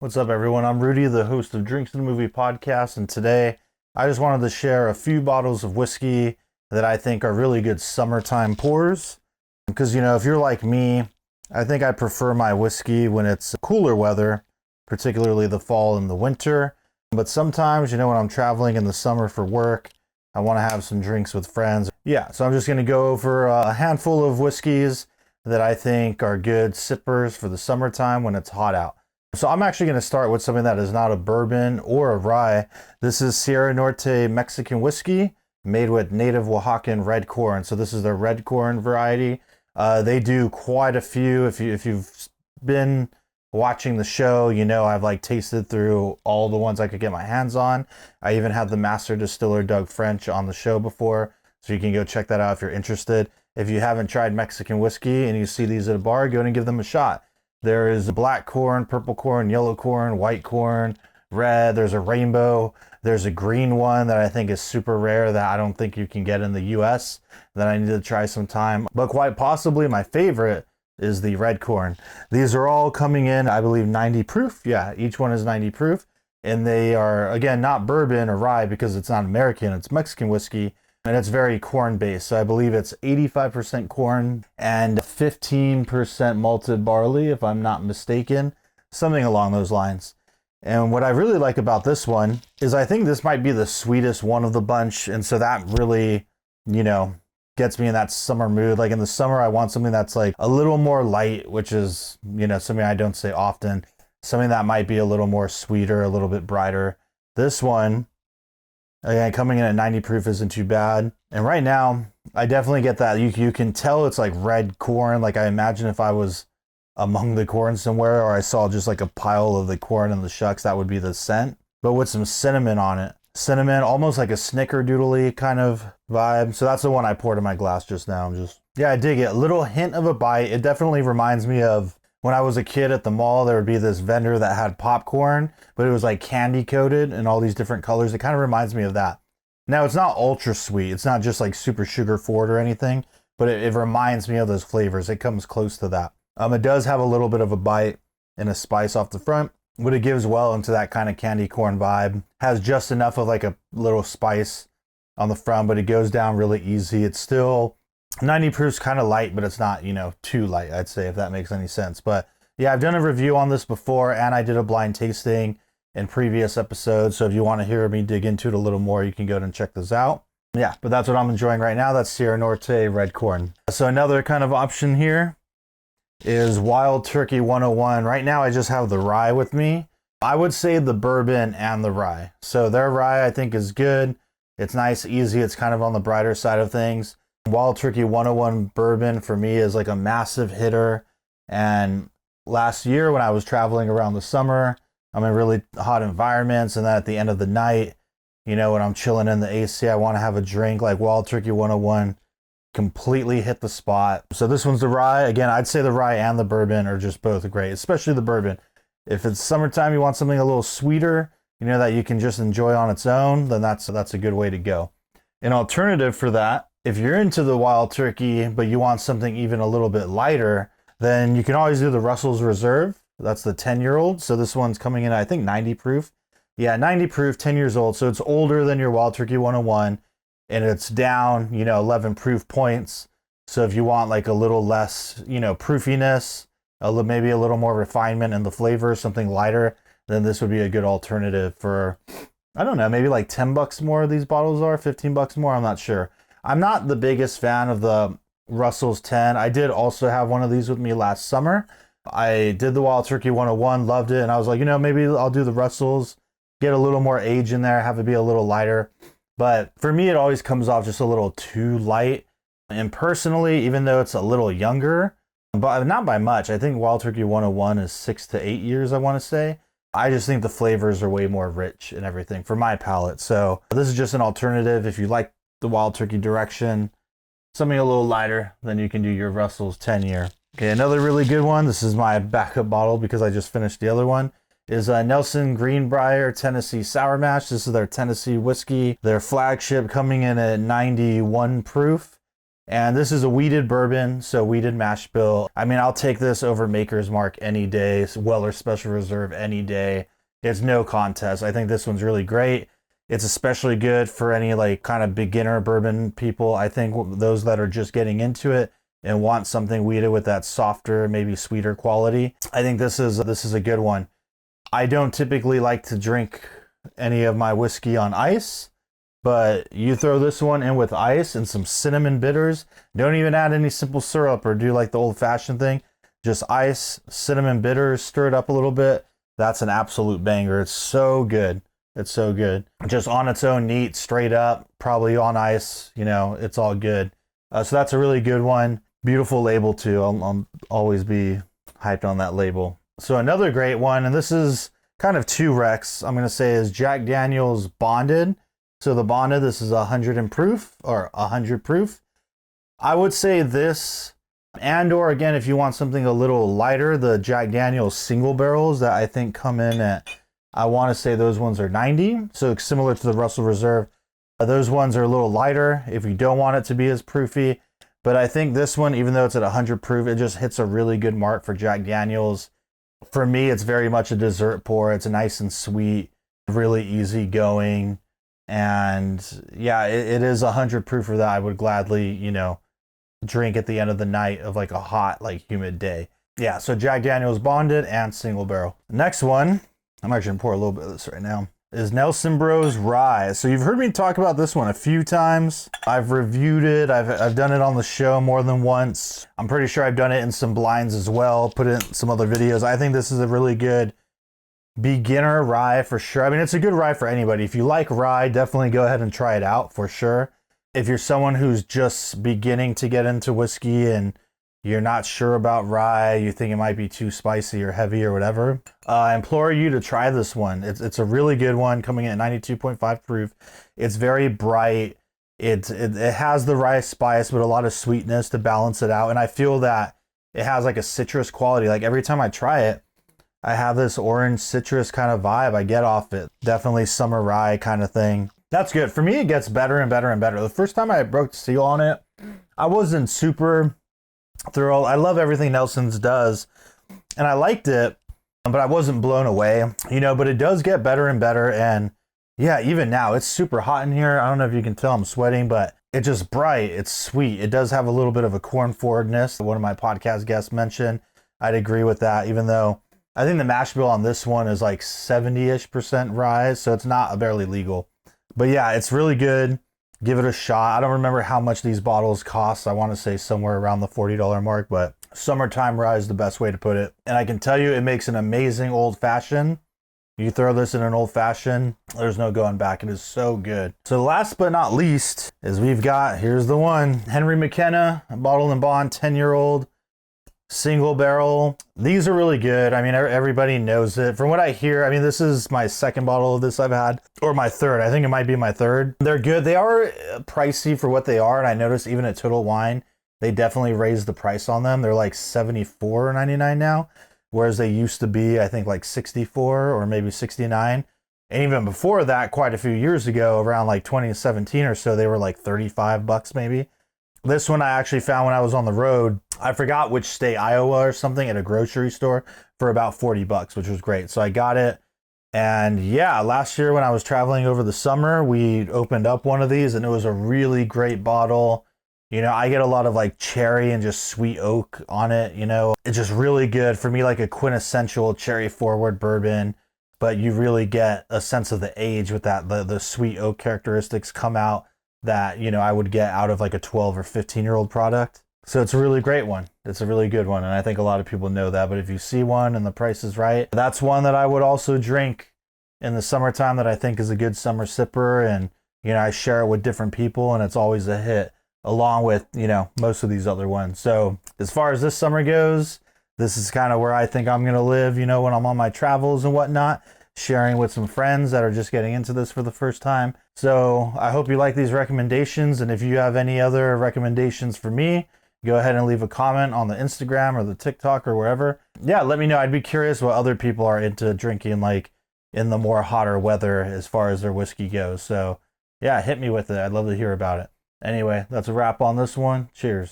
What's up, everyone? I'm Rudy, the host of Drinks and Movie Podcast, and today I just wanted to share a few bottles of whiskey that I think are really good summertime pours. Because, if you're like me, I think I prefer my whiskey when it's cooler weather, particularly the fall and the winter. But sometimes, when I'm traveling in the summer for work, I want to have some drinks with friends. Yeah, so I'm just going to go over a handful of whiskeys that I think are good sippers for the summertime when it's hot out. So I'm actually going to start with something that is not a bourbon or a rye. This is Sierra Norte Mexican whiskey made with native Oaxacan red corn. So this is their red corn variety. They do quite a few. If you've been watching the show, I've tasted through all the ones I could get my hands on. I even had the master distiller Doug French on the show before, so you can go check that out if you're interested. If you haven't tried Mexican whiskey and you see these at a bar, go and give them a shot. There is black corn, purple corn, yellow corn, white corn, red. There's a rainbow. There's a green one that I think is super rare that I don't think you can get in the US that I need to try sometime. But quite possibly my favorite is the red corn. These are all coming in, I believe, 90 proof. Yeah, each one is 90 proof. And they are, again, not bourbon or rye because it's not American. It's Mexican whiskey. And it's very corn based. So I believe it's 85% corn and 15% malted barley, if I'm not mistaken, something along those lines. And what I really like about this one is I think this might be the sweetest one of the bunch. And so that really, gets me in that summer mood. Like in the summer, I want something that's like a little more light, which is, something I don't say often. Something that might be a little more sweeter, a little bit brighter. This one, again, coming in at 90 proof isn't too bad. And right now, I definitely get that. You can tell it's like red corn. Like I imagine if I was among the corn somewhere or I saw just like a pile of the corn and the shucks, that would be the scent. But with some cinnamon on it. Cinnamon, almost like a snickerdoodly kind of vibe. So that's the one I poured in my glass just now. I dig it. A little hint of a bite. It definitely reminds me of when I was a kid at the mall. There would be this vendor that had popcorn, but it was like candy coated in all these different colors. It kind of reminds me of that. Now, it's not ultra sweet. It's not just like super sugar forward or anything, but it reminds me of those flavors. It comes close to that. It does have a little bit of a bite and a spice off the front, but it gives well into that kind of candy corn vibe. Has just enough of like a little spice on the front, but it goes down really easy. It's still 90 proof's kind of light, but it's not, too light, I'd say, if that makes any sense. But yeah, I've done a review on this before, and I did a blind tasting in previous episodes. So if you want to hear me dig into it a little more, you can go and check this out. Yeah, but that's what I'm enjoying right now. That's Sierra Norte Red Corn. So another kind of option here is Wild Turkey 101. Right now, I just have the rye with me. I would say the bourbon and the rye. So their rye, I think, is good. It's nice, easy. It's kind of on the brighter side of things. Wild Turkey 101 bourbon for me is like a massive hitter. And last year when I was traveling around the summer, I'm in really hot environments. And then at the end of the night, when I'm chilling in the AC, I want to have a drink. Like Wild Turkey 101 completely hit the spot. So this one's the rye. Again, I'd say the rye and the bourbon are just both great, especially the bourbon. If it's summertime, you want something a little sweeter, that you can just enjoy on its own, then that's a good way to go. An alternative for that, if you're into the Wild Turkey, but you want something even a little bit lighter, then you can always do the Russell's Reserve. That's the 10-year-old. So this one's coming in, I think, 90 proof. Yeah, 90 proof, 10 years old. So it's older than your Wild Turkey 101, and it's down, 11 proof points. So if you want like a little less, proofiness, maybe a little more refinement in the flavor, something lighter, then this would be a good alternative for, I don't know, maybe like $10 more these bottles are, $15 more, I'm not sure. I'm not the biggest fan of the Russell's 10. I did also have one of these with me last summer. I did the Wild Turkey 101, loved it, and I was like, maybe I'll do the Russell's, get a little more age in there, have it be a little lighter. But for me, it always comes off just a little too light. And personally, even though it's a little younger, but not by much, I think Wild Turkey 101 is 6 to 8 years, I want to say. I just think the flavors are way more rich and everything for my palate. So this is just an alternative. If you like the Wild Turkey direction, something a little lighter, then you can do your Russell's 10-year. Okay, another really good one. This is my backup bottle because I just finished the other one. Is Nelson Greenbrier Tennessee Sour Mash. This is their Tennessee whiskey, their flagship, coming in at 91 proof. And this is a wheated bourbon, so wheated mash bill. I mean, I'll take this over Maker's Mark any day, Weller Special Reserve any day. It's no contest. I think this one's really great. It's especially good for any like kind of beginner bourbon people. I think those that are just getting into it and want something wheated with that softer, maybe sweeter quality. I think this is a good one. I don't typically like to drink any of my whiskey on ice, but you throw this one in with ice and some cinnamon bitters. Don't even add any simple syrup or do like the old-fashioned thing. Just ice, cinnamon bitters, stir it up a little bit. That's an absolute banger. It's so good. It's so good. Just on its own, neat, straight up, probably on ice. You know, it's all good. So that's a really good one. Beautiful label too. I'll always be hyped on that label. So another great one, and this is kind of two recs, I'm going to say, is Jack Daniel's Bonded. So the Bonded, this is 100 proof, or 100 proof. I would say this, and or again, if you want something a little lighter, the Jack Daniel's single barrels that I think come in at, I want to say those ones are 90. So similar to the Russell Reserve. Those ones are a little lighter if you don't want it to be as proofy. But I think this one, even though it's at 100 proof, it just hits a really good mark for Jack Daniel's. For me, it's very much a dessert pour. It's nice and sweet, really easy going. And yeah, it is 100 proofer that I would gladly, you know, drink at the end of the night of like a hot, like humid day. Yeah, so Jack Daniel's Bonded and single barrel. Next one, I'm actually gonna pour a little bit of this right now, is Nelson Bros Rye. So you've heard me talk about this one a few times. I've reviewed it. I've done it on the show more than once. I'm pretty sure I've done it in some blinds as well, put it in some other videos. I think this is a really good beginner rye for sure. I mean, it's a good rye for anybody. If you like rye, definitely go ahead and try it out for sure. If you're someone who's just beginning to get into whiskey and you're not sure about rye, you think it might be too spicy or heavy or whatever, I implore you to try this one. It's a really good one, coming in at 92.5 proof. It's very bright. It has the rye spice, but a lot of sweetness to balance it out. And I feel that it has like a citrus quality. Like every time I try it, I have this orange citrus kind of vibe I get off it. Definitely summer rye kind of thing. That's good. For me, it gets better and better and better. The first time I broke the seal on it, I wasn't super thrilled. I love everything Nelson's does, and I liked it, but I wasn't blown away, you know, but it does get better and better. And yeah, even now, it's super hot in here. I don't know if you can tell I'm sweating, but it's just bright. It's sweet. It does have a little bit of a corn forwardness. One of my podcast guests mentioned. I'd agree with that, even though I think the mash bill on this one is like 70-ish% rye, so it's not barely legal. But yeah, it's really good. Give it a shot. I don't remember how much these bottles cost. I want to say somewhere around the $40 mark, but summertime rye is the best way to put it. And I can tell you, it makes an amazing old fashioned. You throw this in an old fashioned, there's no going back. It is so good. So last but not least is we've got, here's the one, Henry McKenna, Bottled and Bond, 10-year-old. Single barrel. These are really good. I mean, everybody knows it. From what I hear, I mean, this is my second bottle of this I've had, or my third. I think it might be my third. They're good. They are pricey for what they are. And I noticed even at Total Wine, they definitely raised the price on them. They're like $74.99 now, whereas they used to be, I think, like $64 or maybe $69. And even before that, quite a few years ago, around like 2017 or so, they were like $35 maybe. This one I actually found when I was on the road. I forgot which state, Iowa or something, at a grocery store for about $40, which was great. So I got it. And yeah, last year when I was traveling over the summer, we opened up one of these and it was a really great bottle. You know, I get a lot of like cherry and just sweet oak on it, you know. It's just really good for me, like a quintessential cherry forward bourbon, but you really get a sense of the age with that. The sweet oak characteristics come out that, you know, I would get out of like a 12 or 15-year-old product. So it's a really great one. It's a really good one. And I think a lot of people know that, but if you see one and the price is right, that's one that I would also drink in the summertime that I think is a good summer sipper. And, you know, I share it with different people and it's always a hit along with, you know, most of these other ones. So as far as this summer goes, this is kind of where I think I'm going to live, you know, when I'm on my travels and whatnot, sharing with some friends that are just getting into this for the first time. So I hope you like these recommendations. And if you have any other recommendations for me, go ahead and leave a comment on the Instagram or the TikTok or wherever. Yeah, let me know. I'd be curious what other people are into drinking like in the more hotter weather as far as their whiskey goes. So yeah, hit me with it. I'd love to hear about it. Anyway, that's a wrap on this one. Cheers.